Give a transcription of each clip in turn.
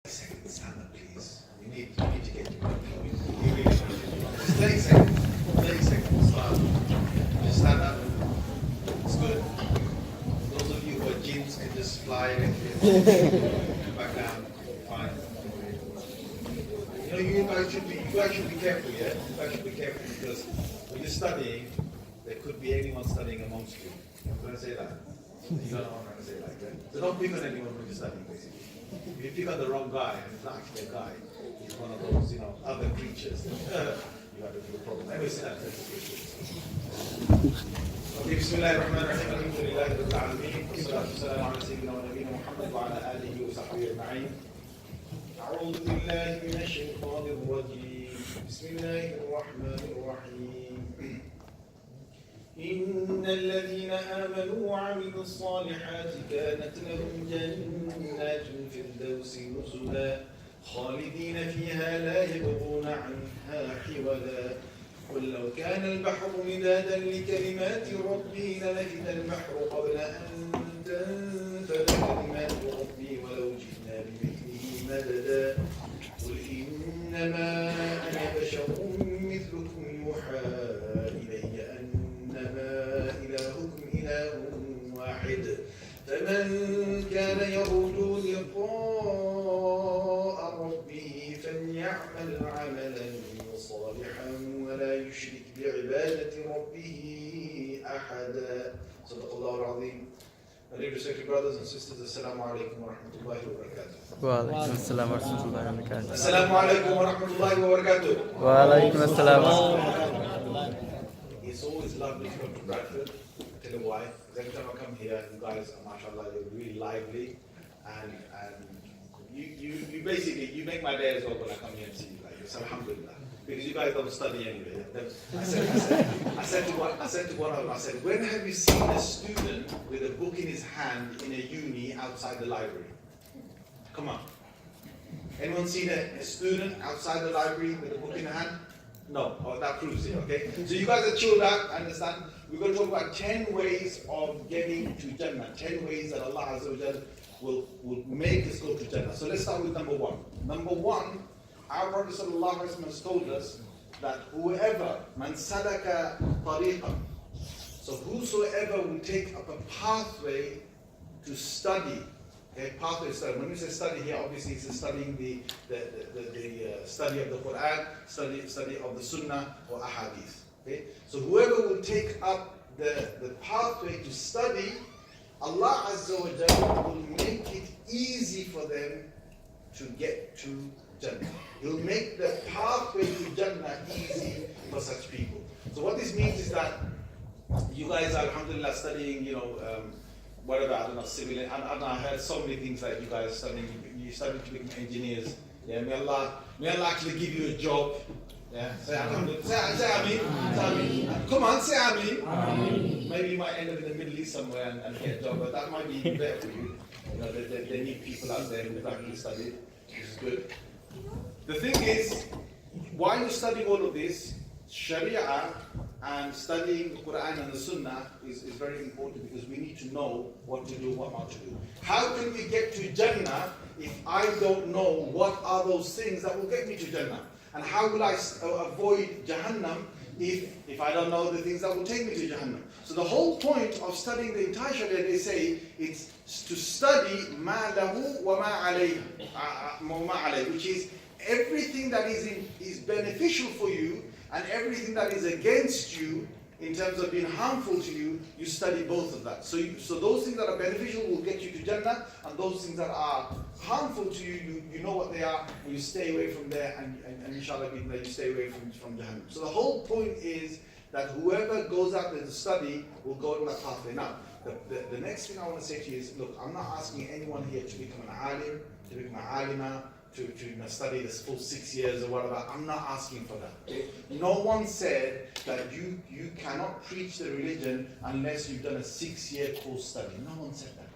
Second, stand up, please. You need to get your blood flowing. You really need to. Just 30 seconds. 30 seconds. Start. Just stand up. It's good. Those of you who are gyms can just fly a little bit. Back down. Fine. You know, you guys should be careful, yeah? You guys should be careful because when you're studying, there could be anyone studying amongst you. I'm going to say that. You don't know what I'm going to say like that. So don't pick on anyone when you're studying, basically. If you pick on the wrong guy, and it's not actually a guy, he's one of those, other creatures, you have a big problem. Anyway, say that. Okay, Bismillahirrahmanirrahim. Alhamdulillahi Rabbil Alameen. Wassalatu wassalamu ala sayyidina wa nabiyyina Muhammad wa ala alihi wa sahbihi ajma'in. A'udhu billahi minash shaitanir rajim. Bismillahir rahmanir rahim. إن الذين آمنوا وعملوا الصالحات كانت لهم جنات الفردوس نزلا خالدين فيها لا يبغون عنها حولا قل لو كان البحر مدادا لكلمات ربي لنفد البحر قبل أن تنفد كلمات ربي ولو جئنا بمثله مددا قل إنما أنا بشر مثلكم يوحى إلي أنما إلهكم إله واحد فمن كان يرجو لقاء ربه فليعمل عملا صالحا ولا يشرك بعبادة ربه أحدا صدق الله العظيم. Dear respected brothers and sisters, Assalamu alaikum wa rahmatullahi wa barakatuh. Wa alaikum assalam wa rahmatullahi wa barakatuh. Assalamu alaikum wa rahmatullahi wa barakatuh. Wa alaikum assalam wa rahmatullahi. It's always lovely to come to Bradford. I tell you why. Because every time I come here, you guys are, mashallah, you're really lively. And you basically, you make my day as well when I come here and see you. Like, it's alhamdulillah. Because you guys don't study anyway. I said to one of them, I said, when have you seen a student with a book in his hand in a uni outside the library? Come on. Anyone seen a student outside the library with a book in hand? No. Oh, that proves it, okay? So you guys are chilled out, understand? We're going to talk about 10 ways of getting to Jannah. 10 ways that Allah Azza wa Jal will make us go to Jannah. So let's start with number one. Number one, our Prophet ﷺ has told us that whoever, man sadaka tariqan, so whosoever will take up a pathway to study, okay, pathway to study. When we say study here, obviously it's studying the study of the Quran, study of the Sunnah or Ahadith. Okay, so whoever will take up the pathway to study, Allah Azza wa Jalla will make it easy for them to get to Jannah. He'll make the pathway to Jannah easy for such people. So what this means is that you guys are, alhamdulillah, studying, whatever, I don't know, civil, and I heard so many things that you guys are studying. You studying to become engineers. Yeah, may Allah actually give you a job. Yeah, say alhamdulillah. Say Ameen. Say Ameen. Come on, say Ameen. Maybe you might end up in the Middle East somewhere and get a job, but that might be even better for you. They need people out there who actually study, which is good. The thing is, while you study all of this, Sharia and studying the Quran and the Sunnah is very important because we need to know what to do, what not to do. How can we get to Jannah if I don't know what are those things that will get me to Jannah? And how will I avoid Jahannam if I don't know the things that will take me to Jahannam? So the whole point of studying the entire Sharia, they say, it's to study ma lahu wa ma alayhi, which is everything that is beneficial for you and everything that is against you in terms of being harmful to you, you study both of that. So those things that are beneficial will get you to Jannah, and those things that are harmful to you, you know what they are, and you stay away from there, and inshallah you stay away from Jahannam. So the whole point is that whoever goes out there to study will go on that pathway. Now, the next thing I want to say to you is, look, I'm not asking anyone here to become an alim, to become an alima, to study this full 6 years or whatever. I'm not asking for that. Okay? No one said that you cannot preach the religion unless you've done a 6-year course study. No one said that.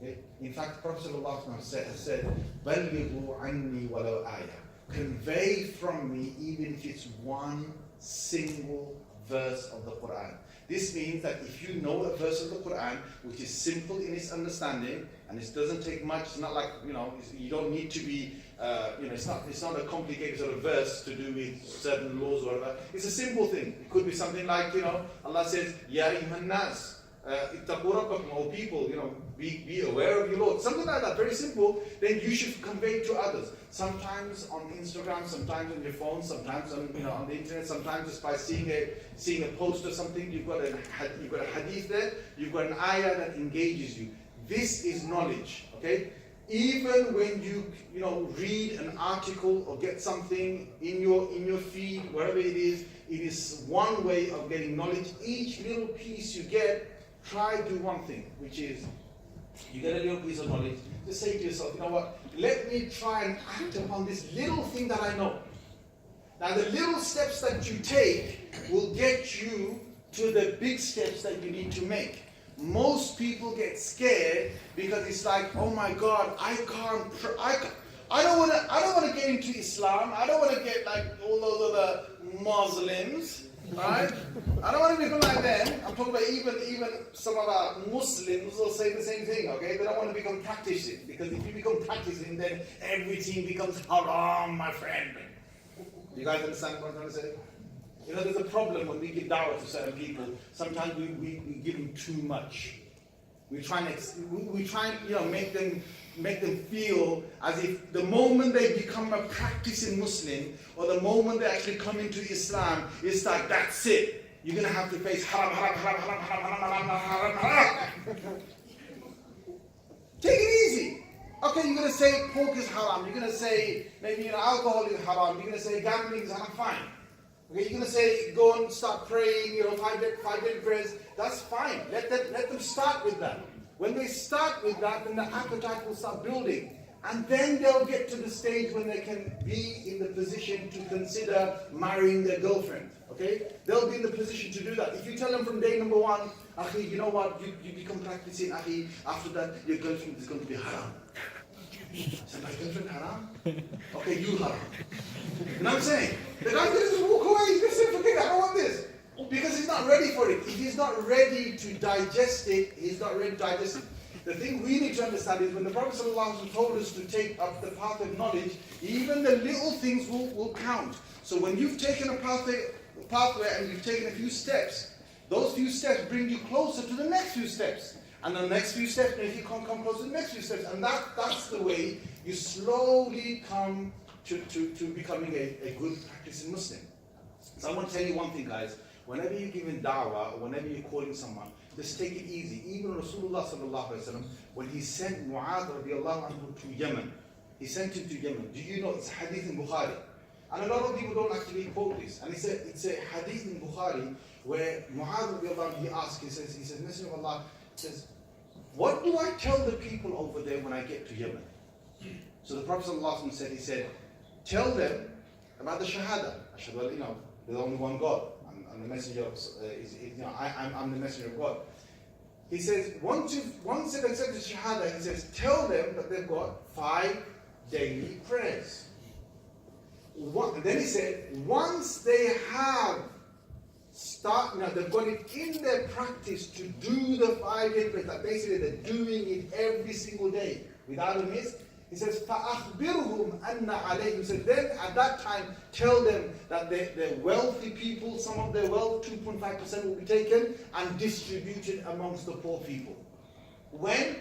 Okay? In fact, the Prophet has said, "Ballighu anni walau ayah." Convey from me even if it's one single verse of the Quran. This means that if you know a verse of the Quran which is simple in its understanding, And it doesn't take much. It's not like, you don't need to be, it's not a complicated sort of verse to do with certain laws or whatever. It's a simple thing. It could be something like, Allah says, Ya ayyuhan nas, ittaqu rabbakum, O people, be aware of your Lord. Something like that, very simple. Then you should convey it to others. Sometimes on Instagram, sometimes on your phone, sometimes on the internet, sometimes just by seeing a post or something. You've got a hadith there. You've got an ayah that engages you. This is knowledge, okay? Even when you read an article or get something in your feed, wherever it is one way of getting knowledge. Each little piece you get, try do one thing, which is you get a little piece of knowledge. Just say to yourself, you know what? Let me try and act upon this little thing that I know. Now, the little steps that you take will get you to the big steps that you need to make. Most people get scared because it's like, oh my God, I don't want to get into Islam. I don't want to get like all those other Muslims, right? I don't want to become like them. I'm talking about even some of our Muslims will say the same thing, okay? They don't want to become practicing, because if you become practicing, then everything becomes haram, my friend. You guys understand what I'm trying to say? There's a problem when we give dawah to certain people. Sometimes we give them too much. We try and make them feel as if the moment they become a practicing Muslim, or the moment they actually come into Islam, it's like, that's it. You're going to have to face haram, haram, haram, haram, haram, haram, haram, haram. Take it easy. Okay, you're going to say pork is haram. You're going to say maybe alcohol is haram. You're going to say gambling is haram. Fine. Okay, you're going to say, go and start praying, 5 day prayers. That's fine. Let them start with that. When they start with that, then the appetite will start building. And then they'll get to the stage when they can be in the position to consider marrying their girlfriend. Okay? They'll be in the position to do that. If you tell them from day number 1, Akhi, you know what? You become practicing, Akhi. After that, your girlfriend is going to be haram. So my girlfriend haram? Okay, you haram. You know what I'm saying? The guy's going to just walk away. He's going to say, forget it, I don't want this. Because he's not ready for it. If he's not ready to digest it, he's not ready to digest it. The thing we need to understand is when the Prophet ﷺ told us to take up the path of knowledge, even the little things will count. So when you've taken a pathway and you've taken a few steps, those few steps bring you closer to the next few steps. And the next few steps make you come closer to the next few steps. And that's the way you slowly come to becoming a good practicing Muslim. So I want to tell you one thing, guys. Whenever you're giving da'wah, or whenever you're calling someone, just take it easy. Even Rasulullah sallallahu alaihi wasallam, when he sent Mu'adh radiallahu anhu to Yemen, he sent him to Yemen. Do you know it's a hadith in Bukhari? And a lot of people don't actually quote this. And it's a hadith in Bukhari where Mu'adh radiallahu anhu, he asked, he says, Messenger of Allah, says, what do I tell the people over there when I get to Yemen? So the Prophet sallallahu alaihi wasallam said, tell them about the Shahada. There's only one God. I'm the messenger of, I'm the messenger of God. He says, once they've accepted Shahada, he says, tell them that they've got 5 daily prayers. And then he said, once they have they've got it in their practice to do the 5 daily prayers, that basically they're doing it every single day without a miss. He says, فَأَخْبِرْهُمْ أَنَّ عَلَيْهِمْ. So then at that time, tell them that they're wealthy people, some of their wealth, 2.5% will be taken and distributed amongst the poor people. When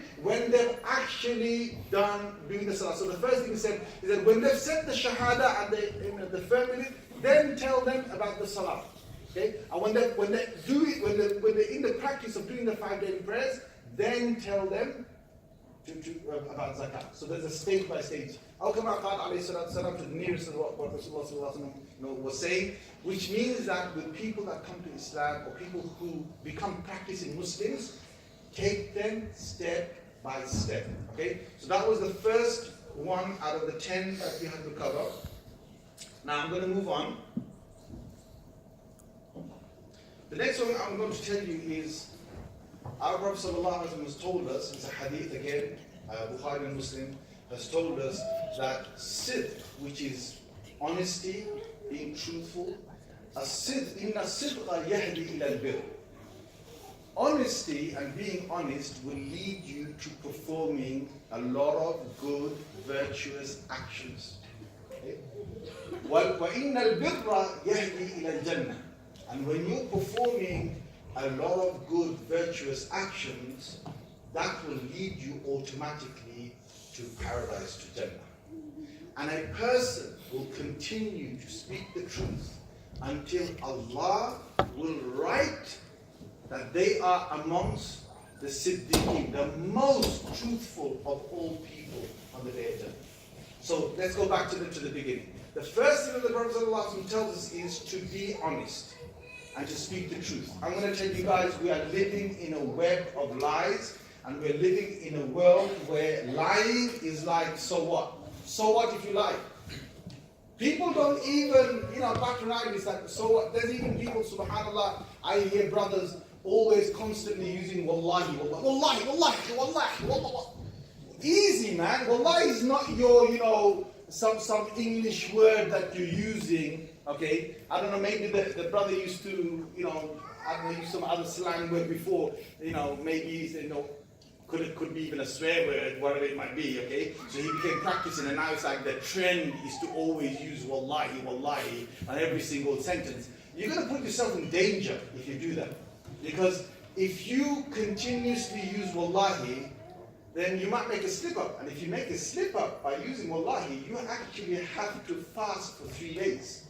they've actually done doing the salah. So the first thing he said is that when they've said the shahada and the firm, then tell them about the salah. Okay? And when they do it, when they're in the practice of doing the 5 daily prayers, then tell them about zakat. So there's a stage by stage. Al-Kama Qad alayhi salatu to the nearest of what Rasulullah was saying, which means that with people that come to Islam or people who become practicing Muslims, take them step by step. Okay? So that was the first one out of the 10 that we had to cover. Now I'm going to move on. The next one I'm going to tell you is our Prophet ﷺ has told us, it's a hadith again, Bukhari and Muslim, has told us that sidq, which is honesty, being truthful, inna sidqa yahdi ila al-birr. Honesty and being honest will lead you to performing a lot of good, virtuous actions. Okay? وَإِنَّ الْبِرَّ يَهْدِي إِلَى الْجَنَّةِ. And when you're performing a lot of good, virtuous actions, that will lead you automatically to paradise, to Jannah. And a person will continue to speak the truth until Allah will write that they are amongst the Siddiqeen, the most truthful of all people on the day of Jannah. So let's go back to the beginning. The first thing that the Prophet ﷺ tells us is to be honest and to speak the truth. I'm going to tell you guys, we are living in a web of lies, and we're living in a world where lying is like, so what? So what if you lie? People don't even, patronize that, so what? There's even people, subhanAllah, I hear brothers always constantly using wallahi, wallahi, wallahi, wallahi, wallahi. Easy, man. Wallahi is not your, some English word that you're using, okay? I don't know, maybe the brother used to, I don't know, use some other slang word before, maybe, could be even a swear word, whatever it might be, okay? So he became practicing, and now it's like the trend is to always use wallahi, wallahi on every single sentence. You're going to put yourself in danger if you do that. Because if you continuously use wallahi, then you might make a slip up. And if you make a slip up by using wallahi, you actually have to fast for 3 days.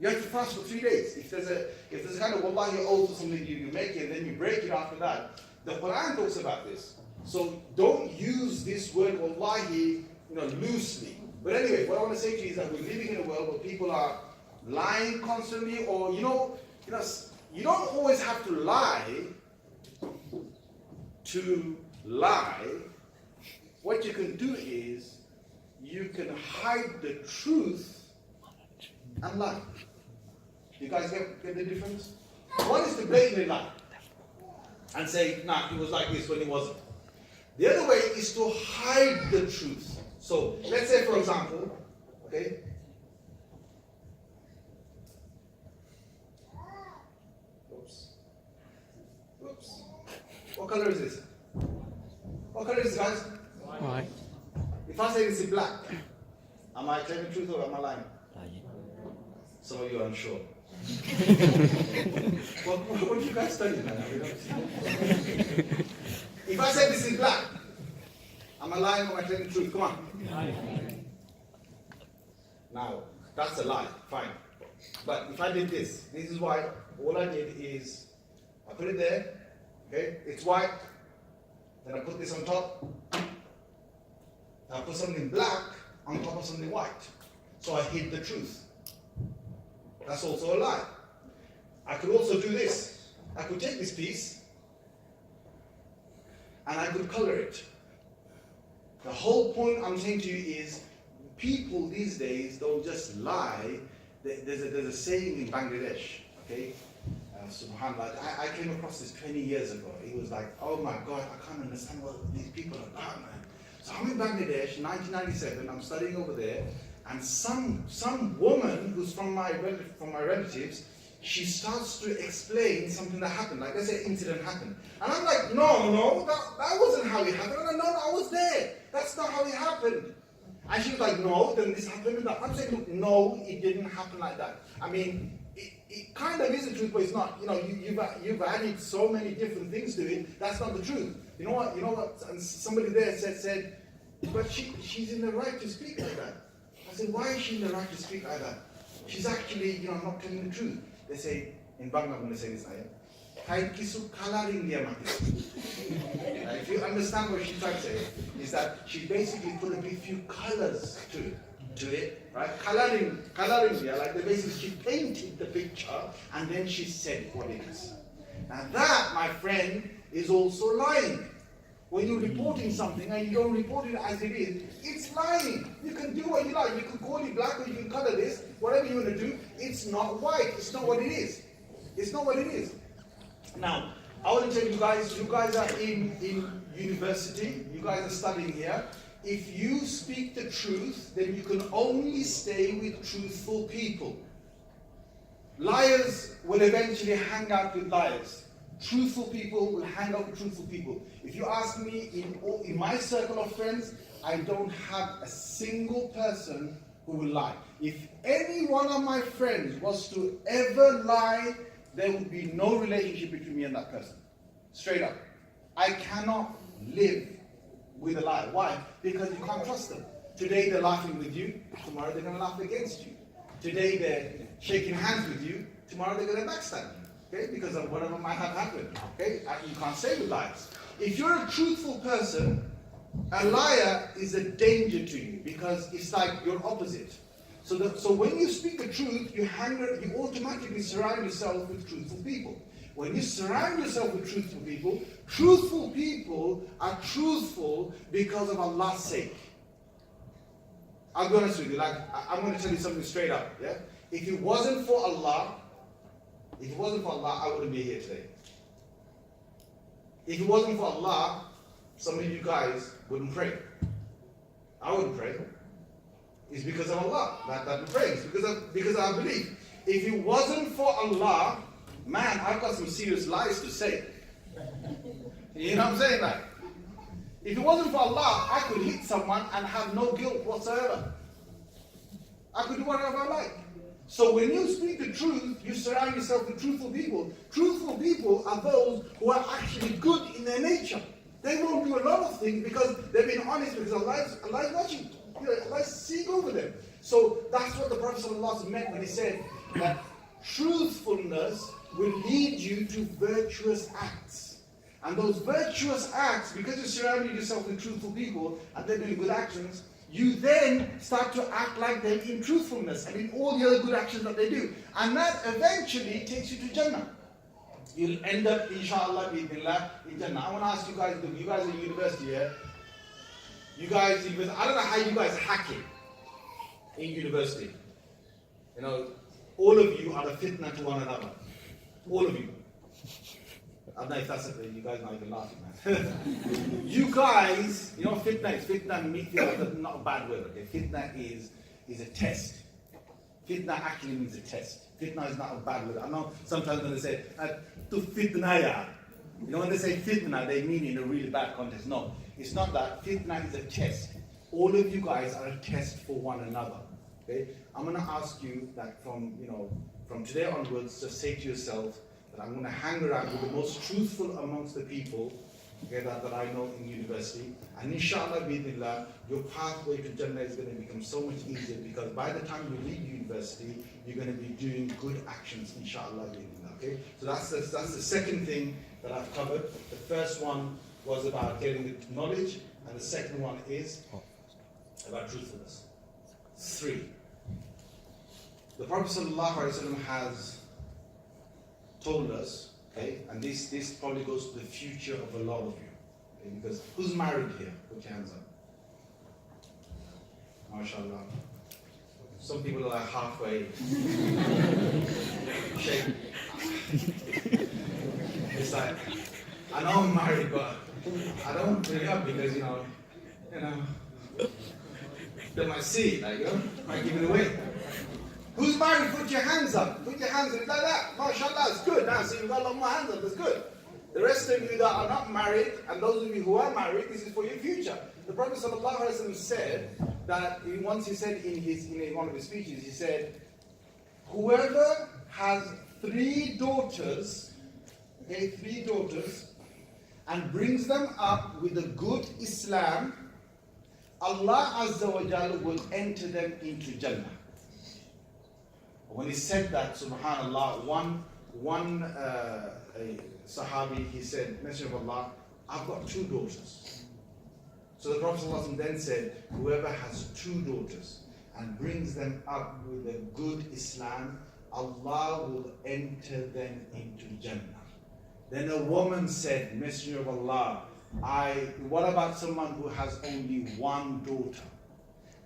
You have to fast for 3 days. If there's a kind of wallahi oath or something you make it, and then you break it after that. The Quran talks about this. So don't use this word wallahi, loosely. But anyway, what I want to say to you is that we're living in a world where people are lying constantly, or you don't always have to lie to lie. What you can do is you can hide the truth and lie. You guys get the difference? One is to blatantly lie and say, nah, it was like this when it wasn't. The other way is to hide the truth. So let's say, for example, okay, oops. What color is this? What color is this, guys? White. If I say this is black, am I telling the truth or am I lying? Some of you are unsure. What do you guys study, man? If I say this is black, am I lying or am I telling the truth? Come on. Now, that's a lie. Fine. But if I did this is why all I did is I put it there. Okay, it's white. Then I put this on top. I put something black on top of something white. So I hid the truth. That's also a lie. I could also do this. I could take this piece and I could color it. The whole point I'm saying to you is people these days don't just lie. There's a saying in Bangladesh, okay? Subhanallah, I came across this 20 years ago. It was like, oh my God, I can't understand what these people are about, man. So I'm in Bangladesh, 1997, I'm studying over there, and some woman who's from my relatives, she starts to explain something that happened. Like, let's say an incident happened. And I'm like, no, that wasn't how it happened. I'm like, no, I was there. That's not how it happened. And she was like, no, then this happened. And I'm saying, look, no, it didn't happen like that. I mean, it kind of is the truth, but it's not. You've added so many different things to it. That's not the truth. You know what? And somebody there said, but she's in the right to speak like that. I said, why is she in the right to speak like that? She's actually, not telling the truth. They say, in Bangla, I'm going to say this ayah. If you understand what she's trying to say, is that she basically put a big few colors to it, right? Coloring, like they basically, she painted the picture and then she said what it is. Now that, my friend, is also lying. When you're reporting something and you don't report it as it is, it's lying. You can do what you like. You can call it black or you can color this, whatever you want to do. It's not white. It's not what it is. It's not what it is. Now, I want to tell you guys are in university. You guys are studying here. If you speak the truth, then you can only stay with truthful people. Liars will eventually hang out with liars. truthful people will hang out with truthful people. If you ask me, in my circle of friends, I don't have a single person who will lie. If any one of my friends was to ever lie, there would be no relationship between me and that person. Straight up. I cannot live with a lie. Why? Because you can't trust them. Today they're laughing with you, tomorrow they're going to laugh against you. Today they're shaking hands with you, tomorrow they're going to backstab you. Okay? Because of whatever might have happened. Okay? You can't stay with lies. If you're a truthful person, a liar is a danger to you because it's like your opposite. So when you speak the truth, you automatically surround yourself with truthful people. When you surround yourself with truthful people are truthful because of Allah's sake. I'll be honest with you, I'm going to tell you something straight up, yeah? If it wasn't for Allah, I wouldn't be here today. If it wasn't for Allah, some of you guys wouldn't pray. I wouldn't pray. It's because of Allah that we pray. It's because of our belief. If it wasn't for Allah, man, I've got some serious lies to say. You know what I'm saying? Like, if it wasn't for Allah, I could hit someone and have no guilt whatsoever. I could do whatever I like. So when you speak the truth, you surround yourself with truthful people. Truthful people are those who are actually good in their nature. They won't do a lot of things because they've been honest, because Allah is watching. Allah is seeing over them. So that's what the Prophet ﷺ meant when he said that truthfulness will lead you to virtuous acts. And those virtuous acts, because you're surrounding yourself with truthful people and they're doing good actions, you then start to act like them in truthfulness and in all the other good actions that they do. And that eventually takes you to Jannah. You'll end up, inshallah, bi'idhnillah, in Jannah. I want to ask you guys, you guys are in university here. You guys, I don't know how you guys hack it in university. You know, all of you are a fitna to one another. All of you. I don't know if that's a thing, you guys not even laughing, man. You guys, you know what fitna is? Fitna, not a bad word, okay? Fitna is a test. Fitna actually means a test. Fitna is not a bad word. I know sometimes when they say, to fitna ya. You know, when they say fitna, they mean in a really bad context. No, it's not that. Fitna is a test. All of you guys are a test for one another. Okay? I'm going to ask you that from today onwards, just say to yourself that I'm going to hang around with the most truthful amongst the people, okay, that I know in university. And inshallah, bi'idhnillah, your pathway to Jannah is going to become so much easier because by the time you leave university, you're going to be doing good actions, inshallah, bi'idhnillah. Okay? So that's the second thing that I've covered. The first one was about getting the knowledge, and the second one is about truthfulness. 3. The Prophet ﷺ has told us, okay, and this probably goes to the future of a lot of you, okay, because who's married here? Put your hands up. MashaAllah. Some people are like halfway. Shaykh. It's like, I know I'm married, but I don't bring it up because, they might see it, might give it away. Who's married? Put your hands up. Put your hands up like that. MashaAllah, it's good. Now, see, you've got a lot more hands up. That's good. The rest of you that are not married, and those of you who are married, this is for your future. The Prophet ﷺ said that once he said in one of his speeches, he said, whoever has 3 daughters, okay, 3 daughters, and brings them up with a good Islam, Allah Azza wa Jalla will enter them into Jannah. When he said that, subhanallah, one Sahabi, he said, Messenger of Allah, I've got 2 daughters. So the Prophet ﷺ then said, whoever has 2 daughters and brings them up with a good Islam, Allah will enter them into Jannah. Then a woman said, Messenger of Allah, what about someone who has only 1 daughter?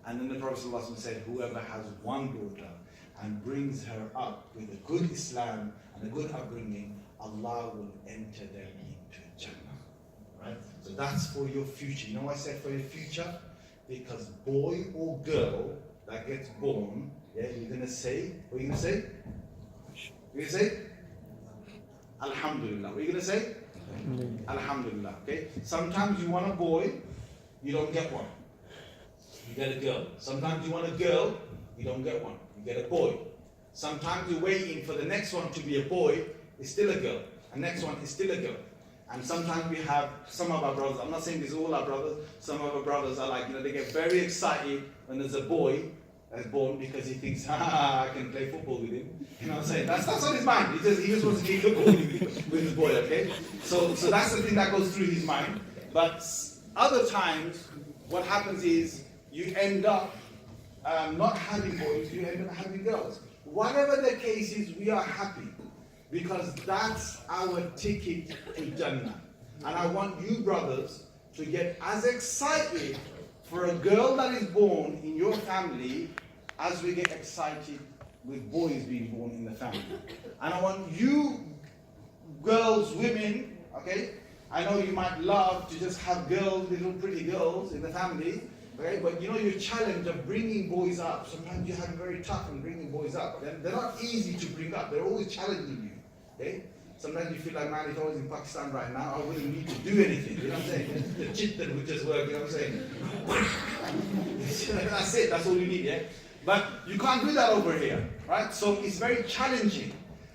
And then the Prophet ﷺ said, whoever has 1 daughter and brings her up with a good Islam and a good upbringing, Allah will enter them into Jannah. Right? So that's for your future. You know why I said for your future? Because boy or girl that gets born, yeah, you're going to say, what are you going to say? You're going to say, Alhamdulillah. What are you going to say? Alhamdulillah. Okay? Sometimes you want a boy, you don't get one. You get a girl. Sometimes you want a girl, you don't get one. You get a boy. Sometimes you're waiting for the next one to be a boy, it's still a girl. And next one is still a girl. And sometimes we have some of our brothers, I'm not saying this is all our brothers, some of our brothers are like, they get very excited when there's a boy that's born because he thinks, I can play football with him. You know what I'm saying? That's on his mind. He just wants to keep looking with his boy, okay? So that's the thing that goes through his mind. But other times, what happens is you end up not having boys, you end up having girls. Whatever the case is, we are happy. Because that's our ticket to Jannah. And I want you brothers to get as excited for a girl that is born in your family as we get excited with boys being born in the family. And I want you girls, women, okay? I know you might love to just have girls, little pretty girls in the family, okay? But your challenge of bringing boys up, sometimes you have it very tough in bringing boys up. They're not easy to bring up. They're always challenging you. Okay? Sometimes you feel like, man, if I was in Pakistan right now, I wouldn't need to do anything. You know what I'm saying? The chitin would just work, you know what I'm saying? That's it, that's all you need, yeah? But you can't do that over here, right? So it's very challenging.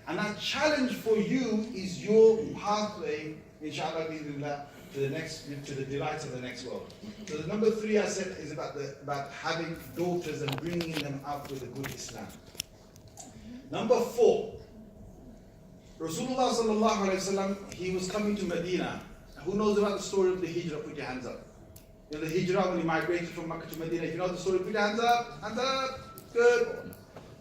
And that challenge for you is your pathway, inshallah, to the delights of the next world. So the number 3 I said is about having daughters and bringing them up with a good Islam. Number 4. Rasulullah sallallahu alayhi wa sallam, he was coming to Medina. Who knows about the story of the Hijrah? Put your hands up. The Hijrah, when he migrated from Makkah to Medina. If you know the story, put your hands up. Hands up. Good.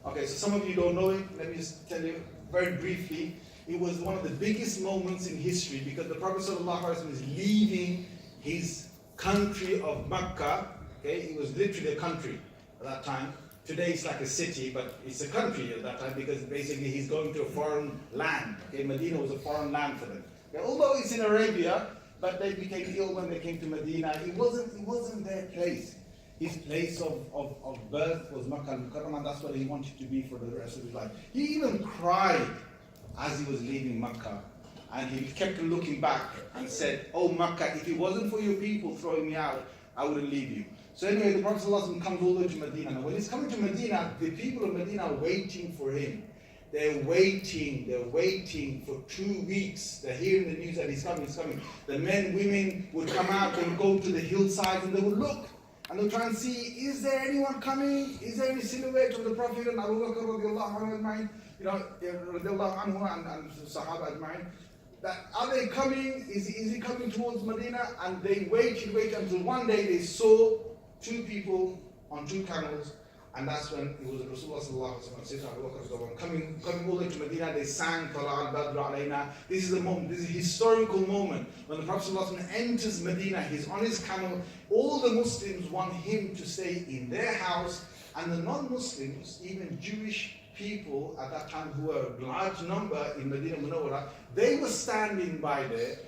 Okay, so some of you don't know it. Let me just tell you very briefly. It was one of the biggest moments in history because the Prophet sallallahu alayhi wa sallam is leaving his country of Makkah. Okay, it was literally a country at that time. Today it's like a city, but it's a country at that time because basically he's going to a foreign land. Okay, Medina was a foreign land for them. Okay, although it's in Arabia, but they became ill when they came to Medina. It wasn't their place. His place of birth was Makkah al-Mukarramah, and that's what he wanted to be for the rest of his life. He even cried as he was leaving Makkah, and he kept looking back and said, "Oh Makkah, if it wasn't for your people throwing me out, I wouldn't leave you." So anyway, the Prophet ﷺ comes all the way to Medina. Now when he's coming to Medina, the people of Medina are waiting for him. They're waiting for 2 weeks. They're hearing the news that he's coming. The men, women would come out, they would go to the hillsides and they would look. And they'll try and see, is there anyone coming? Is there any silhouette of the Prophet and Abu Bakr radiallahu anhu, radiallahu anhu and Sahaba ajma'in? Are they coming? Is he coming towards Medina? And they waited until one day they saw 2 people on 2 camels, and that's when it was Rasulullah sallallahu alaihi wasallam coming all the way to Medina. They sang Tala al-Badr alayna. This is a moment, this is a historical moment when the Prophet sallallahu alaihi wasallam enters Medina. He's on his camel. All the Muslims want him to stay in their house, and the non-Muslims, even Jewish people at that time who were a large number in Medina Munawwara, they were standing by there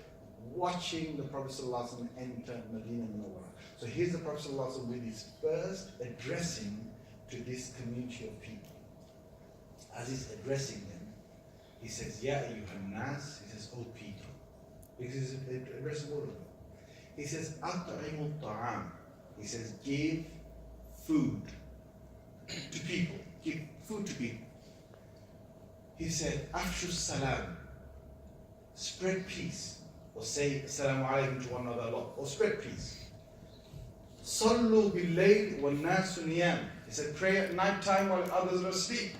watching the Prophet ﷺ enter Medina Munawwara. So here's the Prophet ﷺ with his first addressing to this community of people. As he's addressing them, he says, Ya ayyuhan nas, he says, O people. Because he's addressing all of them. He says, At'imu ta'am. He says, give food to people. Give food to people. He said, Afshu salam. Spread peace. Or say assalamu alaikum to one another a lot. Or spread peace. Sallu bil-layl wal-nasu niyam. He said, pray at night time while others are asleep.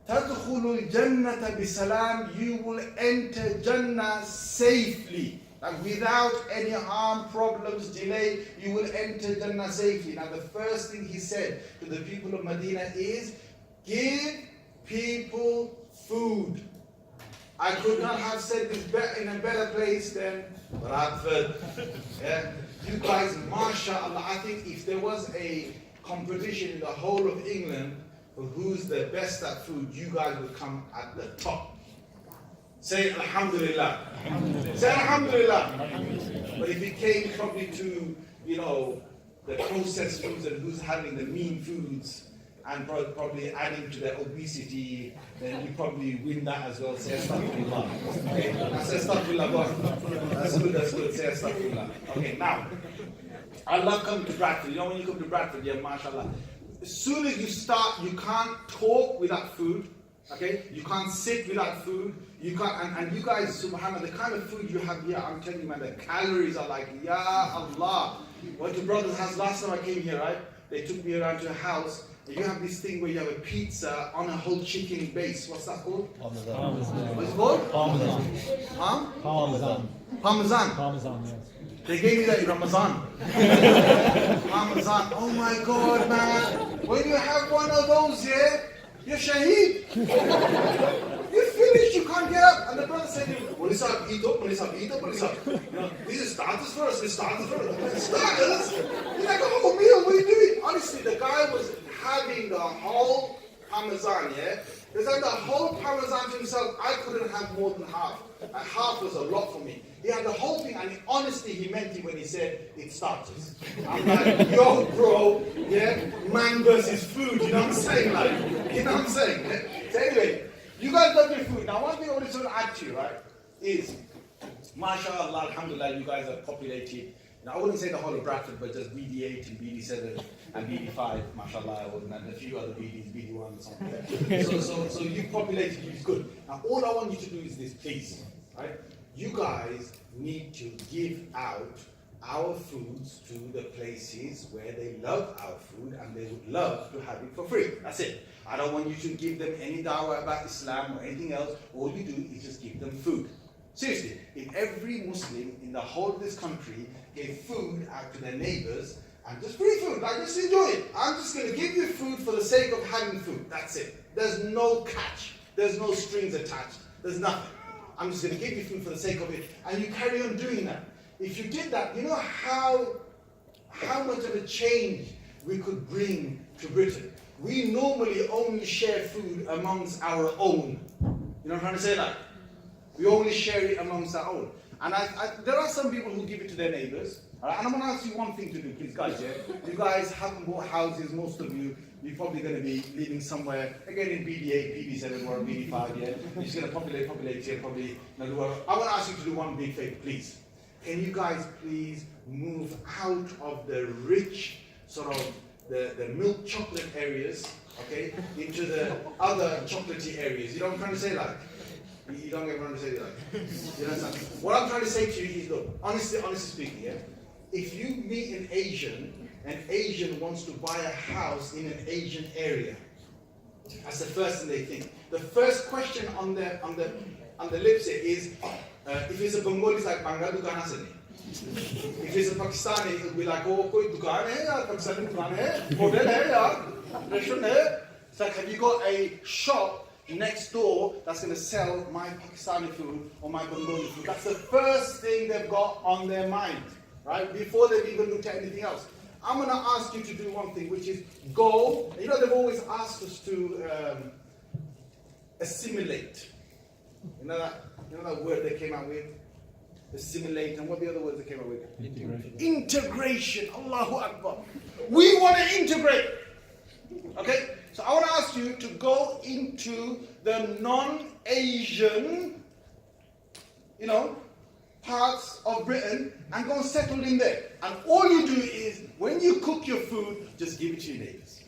Tadkhulu al-jannata bi-salam. You will enter Jannah safely. Like without any harm, problems, delay, you will enter Jannah safely. Now the first thing he said to the people of Medina is, give people food. I could not have said this in a better place than Bradford. Yeah. You guys, mashallah, I think if there was a competition in the whole of England for who's the best at food, you guys would come at the top. Say Alhamdulillah. Say Alhamdulillah. But if it came probably to, the processed foods and who's having the mean foods, and probably adding to their obesity, then you probably win that as well. Say astaghfirullah. Okay, say astaghfirullah. Go on. That's good. Say astaghfirullah. Okay, now, I love coming to Bradford. You know when you come to Bradford, yeah, mashallah. As soon as you start, you can't talk without food. Okay, you can't sit without food. You can't, and you guys, subhanAllah, the kind of food you have here, I'm telling you, man, the calories are like, ya Allah. Went to brother's house last time I came here, right? They took me around to a house. You have this thing where you have a pizza on a whole chicken base. What's that called? Parmesan. What's it called? Parmesan. Huh? Parmesan. Parmesan. Parmesan, yes. They gave me that in Ramadan. Parmesan. Oh my God, man. When you have one of those here, you're shaheed. You're finished, you can't get up. And the brother said, Mulisa, eat up, Mulisa. You know, these are starters first, Starters? You're like a whole meal, what are you doing? Honestly, the guy was having the whole Parmesan, yeah? He had the whole Parmesan to himself. I couldn't have more than half. And half was a lot for me. He had the whole thing, and honestly, he meant it when he said, it starters. I'm like, yo, bro, yeah, man versus food, you know what I'm saying? Like, you know what I'm saying? Yeah? So anyway, you guys love your food. Now, one thing I want to add to you, right, is, mashallah, alhamdulillah, you guys are populated. Now, I wouldn't say the whole of Bradford, but just BD8 and BD7 and BD5, mashallah, and a few other BDs, BD1 and something. So you populated, you is good. Now, all I want you to do is this, please, right? You guys need to give out our foods to the places where they love our food and they would love to have it for free. That's it. I don't want you to give them any dawah about Islam or anything else. All you do is just give them food. Seriously, if every Muslim in the whole of this country gave food out to their neighbors, and just free food, like just enjoy it. I'm just going to give you food for the sake of having food. That's it. There's no catch. There's no strings attached. There's nothing. I'm just going to give you food for the sake of it. And you carry on doing that. If you did that, you know how much of a change we could bring to Britain. We normally only share food amongst our own. You know what I'm trying to say? Like, we only share it amongst our own. And there are some people who give it to their neighbors. Right? And I'm going to ask you one thing to do, please, guys. Yeah? You guys haven't bought houses, most of you. You're probably going to be living somewhere, again in BD8, BD7, or BD5, yeah? You're just going to populate here, probably. I want to ask you to do one big favor, please. Can you guys please move out of the rich, sort of, the milk chocolate areas, okay, into the other chocolatey areas? You know what I'm trying to say, like? You don't get what I'm trying to say, like? You understand? What I'm trying to say to you is, look, honestly speaking, yeah? If you meet an Asian wants to buy a house in an Asian area, that's the first thing they think. The first question on the lips is, if it's a Bengali, it's like Banga dukaan asani. If it's a Pakistani, it'll be like, oh, koi dukaan hai yaar, Pakistani dukaan hai, hotel hai yaar, restaurant hai. It's like, have you got a shop next door that's going to sell my Pakistani food or my Bengali food? That's the first thing they've got on their mind, right? Before they've even looked at anything else. I'm going to ask you to do one thing, which is go. You know, they've always asked us to assimilate. You know that word they came out with? Assimilate, and what the other words they came out with? Integration. Integration. Allahu Akbar. We want to integrate. Okay? So I want to ask you to go into the non-Asian, parts of Britain and go and settle in there. And all you do is, when you cook your food, just give it to your neighbors.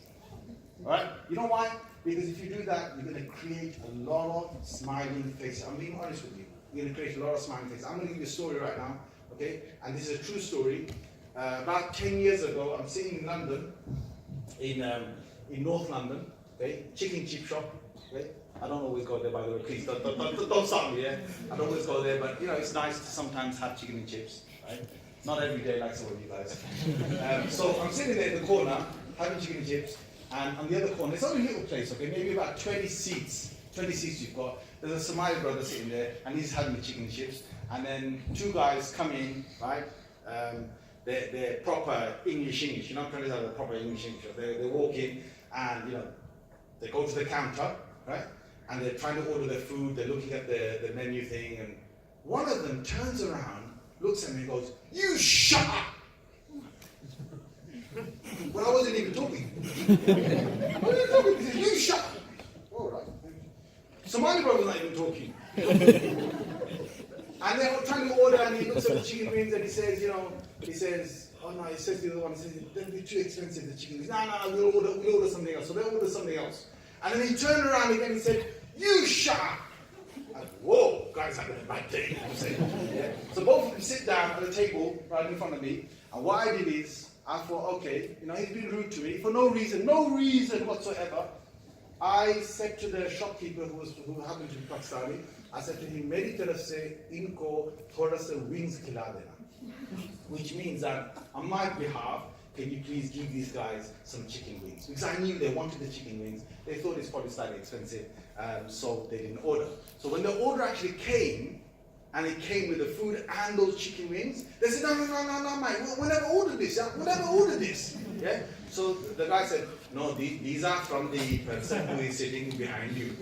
Alright? You know why? Because if you do that, you're going to create a lot of smiling faces. I'm being honest with you. You're going to create a lot of smiling faces. I'm going to give you a story right now, okay? And this is a true story. About 10 years ago, I'm sitting in London, in North London, okay? Chicken chip shop, okay? I don't always go there, by the way. Please don't stop me, yeah? I don't always go there, but it's nice to sometimes have chicken and chips, right? Not every day like some of you guys. So I'm sitting there in the corner having chicken and chips, and on the other corner, it's only a little place, okay? Maybe about 20 seats. 20 seats you've got. There's a Somali brother sitting there, and he's having the chicken and chips. And then two guys come in, right? They're proper English. You know what I'm trying to say? They're proper English. They walk in, and they go to the counter, right? And they're trying to order their food. They're looking at the menu thing, and one of them turns around, looks at me, and goes, "You shut up!" Well, I wasn't even talking. What are you shut up. All right. Somali brother's not even talking. And they're trying to order, and he looks at the chicken wings and he says, oh no, he says to the other one, he says, they'll be too expensive, the chicken wings. No, we'll order something else. So they order something else. And then he turned around again and he said, you shut up. Whoa, guys having a bad day. Yeah. So both of them sit down at the table right in front of me, and what I did is, I thought, okay, he's been rude to me for no reason whatsoever. I said to the shopkeeper who happened to be Pakistani, I said to him, "Meri taraf se inko thoda sa wings khila dena," which means that on my behalf, can you please give these guys some chicken wings? Because I knew they wanted the chicken wings. They thought it's probably slightly expensive, so they didn't order. So when the order actually came, and it came with the food and those chicken wings, they said, no, mate, we'll never order this, yeah? We'll never order this. Yeah? So the guy said, no, these are from the person who is sitting behind you.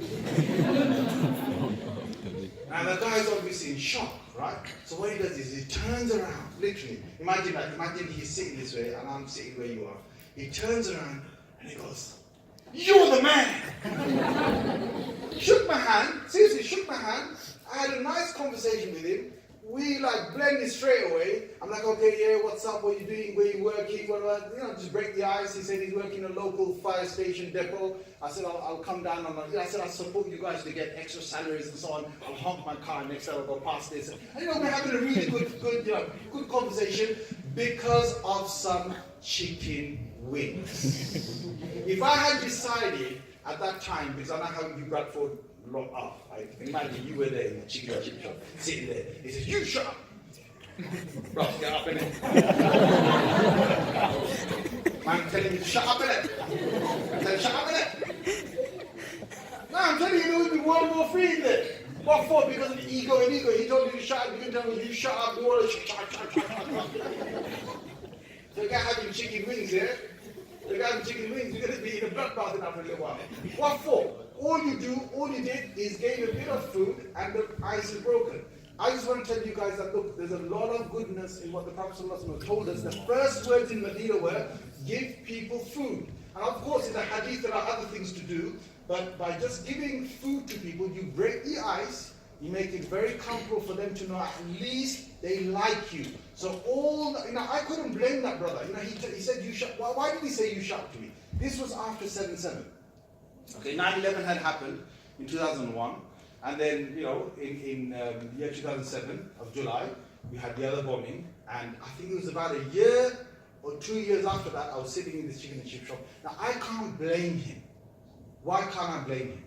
And the guy's obviously in shock, right? So what he does is he turns around, literally. Imagine he's sitting this way and I'm sitting where you are. He turns around and he goes, "You're the man!" Shook my hand, seriously, shook my hand. I had a nice conversation with him. We blended straight away. I'm like, okay, yeah, what's up? What are you doing? Where are you working? Just break the ice. He said he's working in a local fire station depot. I said, I'll come down. I said, I'll support you guys to get extra salaries and so on. I'll honk my car next time I'll go past this. And we're having a really good conversation because of some chicken wings. If I had decided at that time, because I know how you Bradford lock up. I can imagine you were there in the chicken chip shop, sitting there. He says, "You shut up." Bro, get up in it. I'm telling you to shut up in it. I said, shut up in it. No, I'm telling you, there would be World War III there. What for? Because of ego and ego. He told you to shut up. You can tell me, you shut up. You want to shut up. So the guy having chicken wings here. The guy having chicken wings, you're going to be in a bloodbath in for a little while. What for? All you did is gave a bit of food and the ice is broken. I just want to tell you guys that look, there's a lot of goodness in what the Prophet ﷺ told us. The first words in Medina were, give people food. And of course in the hadith there are other things to do, but by just giving food to people, you break the ice, you make it very comfortable for them to know at least they like you. So I couldn't blame that brother. He said, you shut. Why did he say you shut to me? This was after 7/7. Okay, 9/11 had happened in 2001, and then in the year 2007 of July, we had the other bombing, and I think it was about a year or 2 years after that, I was sitting in this chicken and chip shop. Now I can't blame him. Why can't I blame him?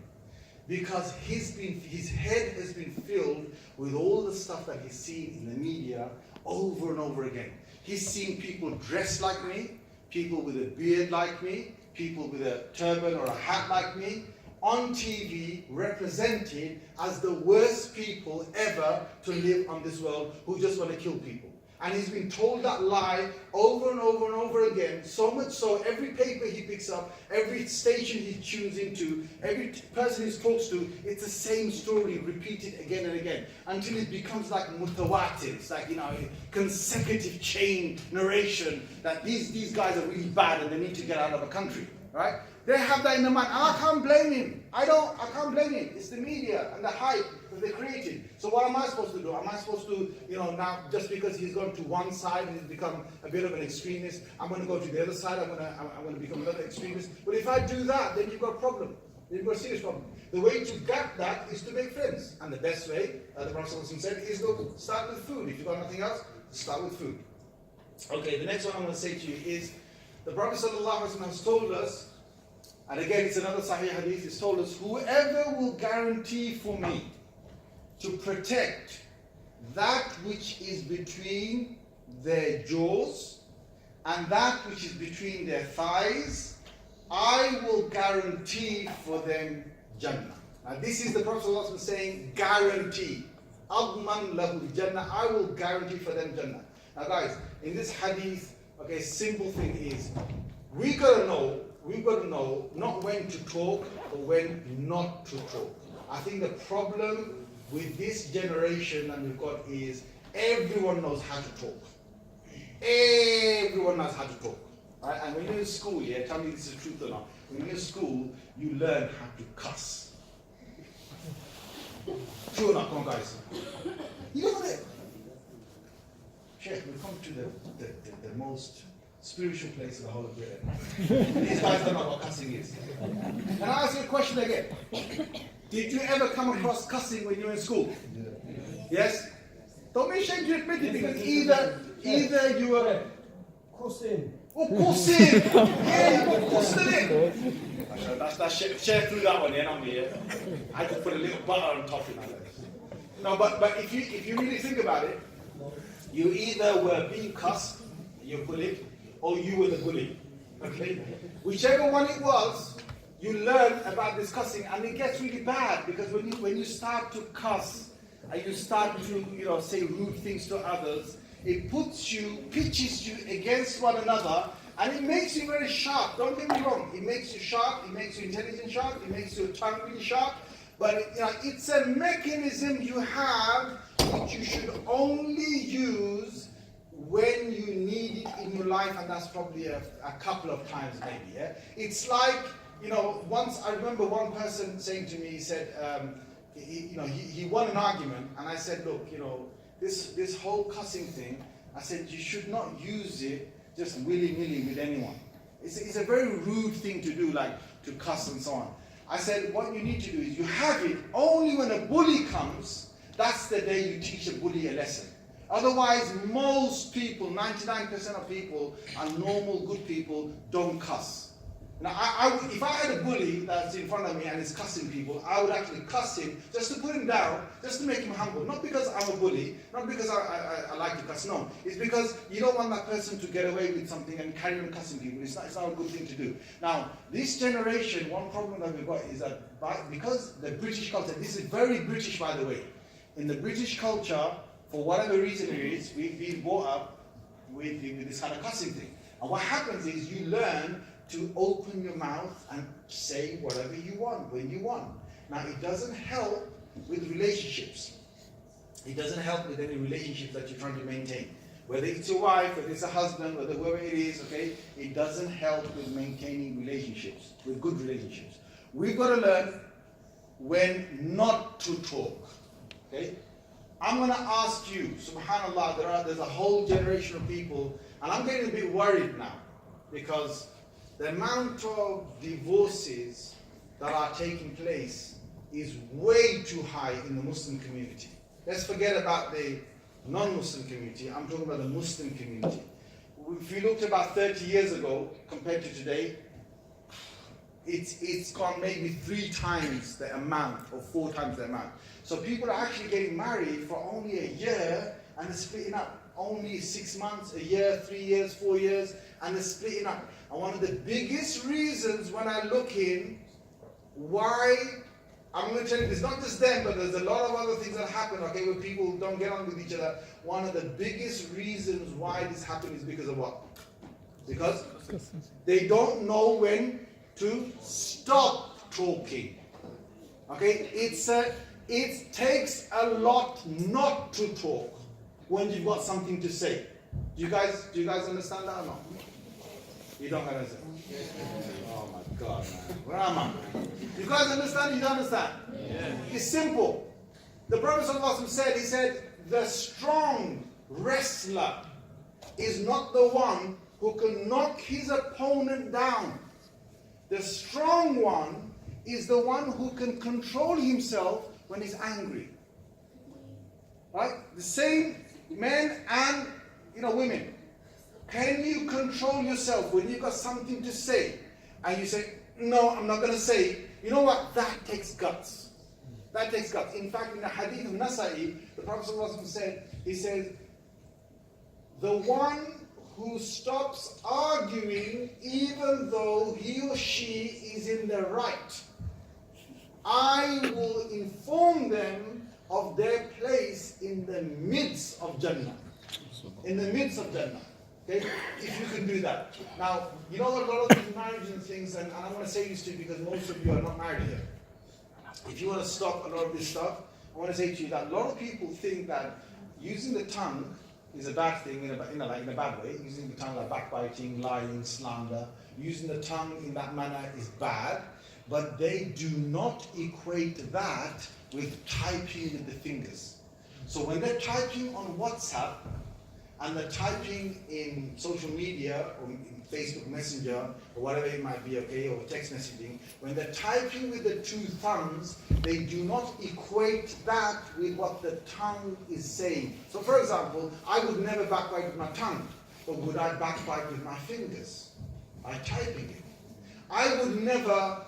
Because his head has been filled with all the stuff that he's seen in the media over and over again. He's seen people dressed like me, people with a beard like me, people with a turban or a hat like me, on TV represented as the worst people ever to live on this world, who just want to kill people. And he's been told that lie over and over and over again, so much so every paper he picks up, every station he tunes into, every person he talks to, it's the same story repeated again and again, until it becomes like mutawatir. It's like, consecutive chain narration that these guys are really bad and they need to get out of the country, right? They have that in the mind, and I can't blame him. I can't blame him. It's the media and the hype that they created. So what am I supposed to do? Am I supposed to, now just because he's gone to one side and he's become a bit of an extremist, I'm going to go to the other side. I'm going to become another extremist. But if I do that, then you've got a problem. You've got a serious problem. The way to get that is to make friends, and the best way, the Prophet said, is to start with food. If you've got nothing else, start with food. Okay, the next one I'm going to say to you is the Prophet ﷺ has told us. And again, it's another Sahih Hadith. He's told us, whoever will guarantee for me to protect that which is between their jaws and that which is between their thighs, I will guarantee for them Jannah. Now this is the Prophet ﷺ saying, guarantee. Adman lahu Jannah. I will guarantee for them Jannah. Now guys, in this hadith, okay, simple thing is, we've got to know not when to talk, but when not to talk. I think the problem with this generation that we've got is everyone knows how to talk. Everyone knows how to talk. Right? And when you're in school, yeah, tell me this is truth or not. When you're in school, you learn how to cuss. True or not? Come on, guys. You know that? Shaykh, we come to the most spiritual place in the whole of Britain. These guys don't know what cussing is. And I ask you a question again. Did you ever come across cussing when you were in school? Yes? Don't be ashamed to admit it, because either you were Cussing. Oh, cussing! Yeah, you got cussing in. That's share through that one, yeah, not me. Yeah? I could put a little butter on top of it. No, but if you really think about it, you either were being cussed, you're bullied, or you were the bully. Okay? Whichever one it was, you learn about this cussing, and it gets really bad, because when you start to cuss and you start to say rude things to others, it pitches you against one another, and it makes you very sharp. Don't get me wrong, it makes you sharp, it makes you intelligent sharp, it makes your tongue really sharp, but it's a mechanism you have which you should only use when you need it in your life, and that's probably a couple of times maybe. Yeah? It's like, once I remember one person saying to me, he said, he won an argument, and I said, look, this whole cussing thing, I said, you should not use it just willy-nilly with anyone. It's a very rude thing to do, like to cuss and so on. I said, what you need to do is you have it only when a bully comes. That's the day you teach a bully a lesson. Otherwise, most people, 99% of people, are normal, good people, don't cuss. Now, if I had a bully that's in front of me and is cussing people, I would actually cuss him just to put him down, just to make him humble. Not because I'm a bully, not because I like to cuss, no. It's because you don't want that person to get away with something and carry on cussing people. It's not a good thing to do. Now, this generation, one problem that we've got is that because the British culture, this is very British, by the way. In the British culture, for whatever reason it is, we've been brought up with this kind of cussing thing. And what happens is you learn to open your mouth and say whatever you want, when you want. Now, it doesn't help with relationships. It doesn't help with any relationships that you're trying to maintain. Whether it's your wife, whether it's a husband, whether whoever it is, okay? It doesn't help with maintaining relationships, with good relationships. We've got to learn when not to talk, okay? I'm going to ask you, subhanAllah, there's a whole generation of people, and I'm getting a bit worried now, because the amount of divorces that are taking place is way too high in the Muslim community. Let's forget about the non-Muslim community. I'm talking about the Muslim community. If you looked about 30 years ago compared to today, it's gone maybe 3 times the amount or 4 times the amount. So people are actually getting married for only a year and they're splitting up. Only 6 months, a year, 3 years, 4 years, and they're splitting up. And one of the biggest reasons when I look in why, I'm going to tell you, it's not just them, but there's a lot of other things that happen, okay, where people don't get on with each other. One of the biggest reasons why this happens is because of what? Because they don't know when to stop talking. Okay, it takes a lot not to talk when you've got something to say. Do you guys understand that or not? You don't understand? Oh my God, man. Where am I? You guys understand? You don't understand? Yeah. It's simple. The Prophet ﷺ said, he said, the strong wrestler is not the one who can knock his opponent down. The strong one is the one who can control himself when he's angry. Right? The same men and women. Can you control yourself when you've got something to say and you say, no, I'm not going to say it? You know what? That takes guts. That takes guts. In fact, in the hadith of Nasa'i, the Prophet ﷺ said, he says, the one who stops arguing even though he or she is in the right, I will inform them of their place in the midst of Jannah. In the midst of Jannah. Okay? If you can do that. Now, a lot of these marriages and things, and I want to say this to you because most of you are not married here. If you want to stop a lot of this stuff, I want to say to you that a lot of people think that using the tongue is a bad thing like in a bad way. Using the tongue like backbiting, lying, slander. Using the tongue in that manner is bad, but they do not equate that with typing with the fingers. So when they're typing on WhatsApp and they're typing in social media or in Facebook Messenger or whatever it might be, okay, or text messaging, when they're typing with the two thumbs, they do not equate that with what the tongue is saying. So for example, I would never backbite with my tongue, but would I backbite with my fingers? By typing it. I would never